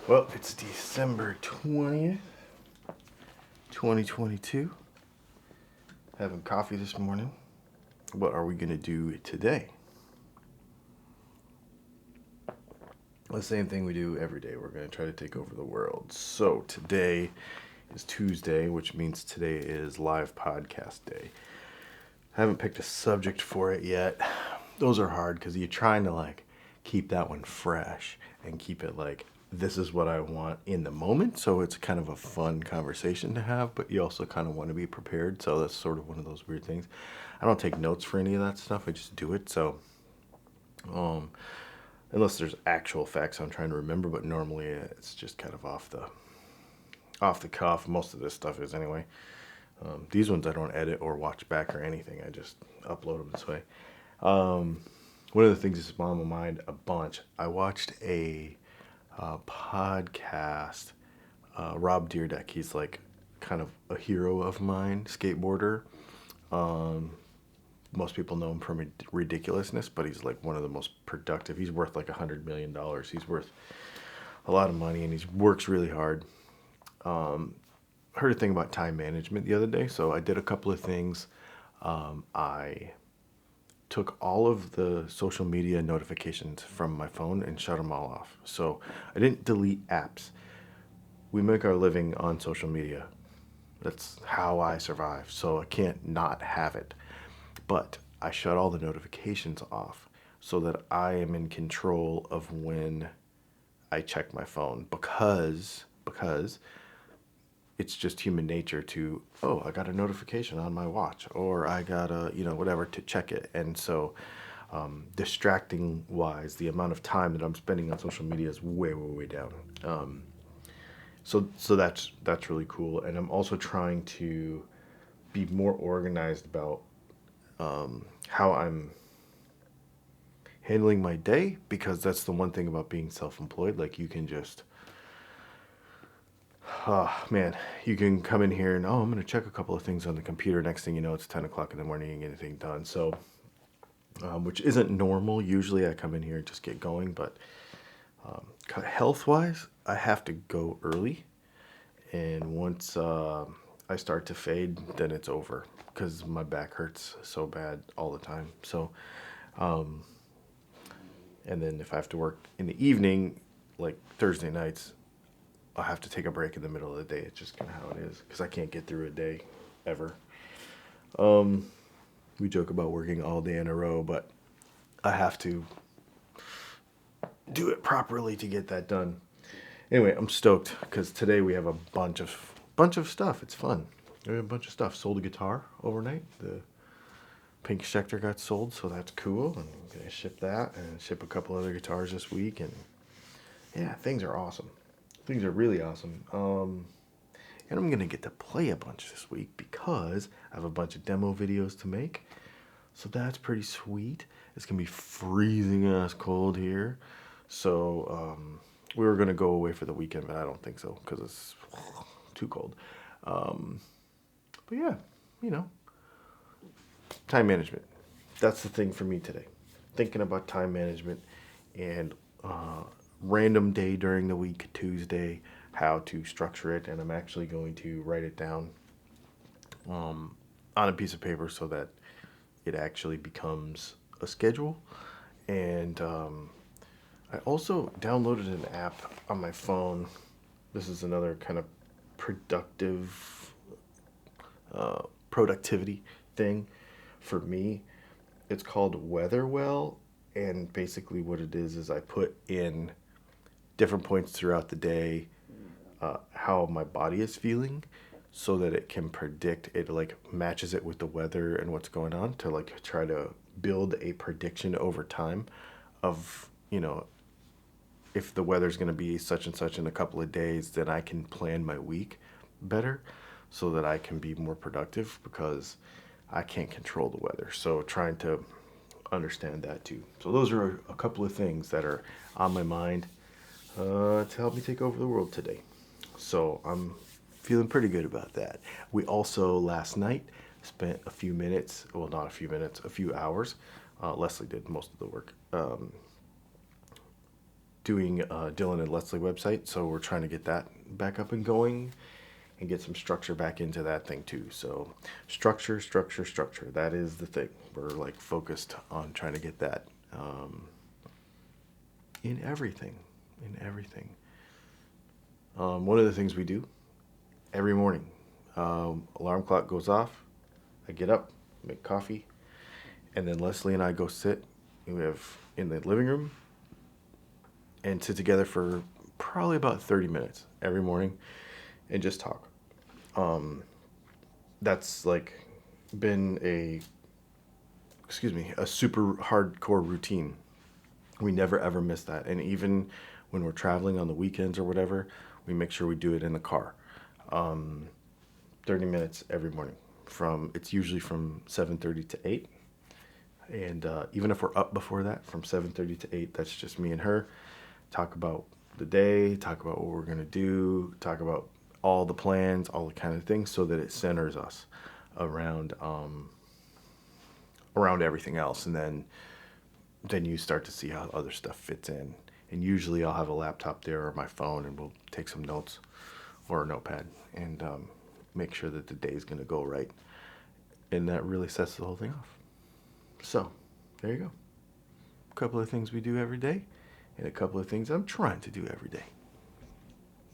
Well, it's December 20th, 2022. Having coffee this morning. What are we going to do today? The same thing we do every day. We're going to try to take over the world. So today is Tuesday, which means today is live podcast day. I haven't picked a subject for it yet. Those are hard because you're trying to keep that one fresh and keep it this is what I want in the moment. So it's kind of a fun conversation to have, but you also kind of want to be prepared. So that's sort of one of those weird things. I don't take notes for any of that stuff. I just do it. So, unless there's actual facts I'm trying to remember, but normally it's just kind of off the cuff. Most of this stuff is anyway. These ones I don't edit or watch back or anything. I just upload them this way. One of the things that's on my mind a bunch. I watched a podcast. Rob Deerdeck. He's kind of a hero of mine, skateboarder. Most people know him from ridiculousness, but he's one of the most productive. He's worth $100 million. He's worth a lot of money, and he works really hard. Heard a thing about time management the other day, so I did a couple of things. I took all of the social media notifications from my phone and shut them all off. So I didn't delete apps. We make our living on social media. That's how I survive. So I can't not have it. But I shut all the notifications off so that I am in control of when I check my phone because it's just human nature to, oh, I got a notification on my watch, or I got whatever, to check it. And so distracting wise, the amount of time that I'm spending on social media is way, way, way down. So that's really cool. And I'm also trying to be more organized about how I'm handling my day, because that's the one thing about being self-employed. You can just, oh man, you can come in here and, I'm going to check a couple of things on the computer. Next thing you know, it's 10 o'clock in the morning and get anything done. So, which isn't normal. Usually I come in here and just get going, but health-wise, I have to go early. And once I start to fade, then it's over because my back hurts so bad all the time. So, and then if I have to work in the evening, like Thursday nights, I'll have to take a break in the middle of the day. It's just kind of how it is because I can't get through a day ever. We joke about working all day in a row, but I have to do it properly to get that done. Anyway, I'm stoked because today we have a bunch of stuff. It's fun. We have a bunch of stuff. Sold a guitar overnight. The Pink Schecter got sold, so that's cool. And I'm gonna ship that and ship a couple other guitars this week. And yeah, things are awesome. Things are really awesome. And I'm gonna get to play a bunch this week because I have a bunch of demo videos to make. So that's pretty sweet. It's gonna be freezing ass cold here. So we were gonna go away for the weekend, but I don't think so because it's too cold. But yeah, you know, time management. That's the thing for me today. Thinking about time management and random day during the week, Tuesday, how to structure it. And I'm actually going to write it down on a piece of paper so that it actually becomes a schedule. And I also downloaded an app on my phone. This is another kind of productivity thing for me. It's called Weatherwell, and basically what it is I put in different points throughout the day how my body is feeling, so that it can predict it, matches it with the weather and what's going on, to try to build a prediction over time of, if the weather's going to be such and such in a couple of days, then I can plan my week better so that I can be more productive, because I can't control the weather. So trying to understand that too. So those are a couple of things that are on my mind to help me take over the world today. So I'm feeling pretty good about that. We also last night spent a few minutes, well, not a few minutes, a few hours. Leslie did most of the work. doing Dylan and Leslie website, so we're trying to get that back up and going and get some structure back into that thing too. So structure, structure, structure. That is the thing. We're like focused on trying to get that in everything, in everything. One of the things we do every morning, alarm clock goes off. I get up, make coffee, and then Leslie and I go sit. We have in the living room and sit together for probably about 30 minutes every morning and just talk. That's like been a super hardcore routine. We never ever miss that. And even when we're traveling on the weekends or whatever, we make sure we do it in the car. 30 minutes every morning. It's usually from 7:30 to 8. And even if we're up before that, from 7:30 to 8, that's just me and her. Talk about the day, talk about what we're going to do, talk about all the plans, all the kind of things, so that it centers us around around everything else. And then you start to see how other stuff fits in. And usually I'll have a laptop there or my phone, and we'll take some notes or a notepad and make sure that the day's going to go right. And that really sets the whole thing off. So, there you go. A couple of things we do every day, and a couple of things I'm trying to do every day.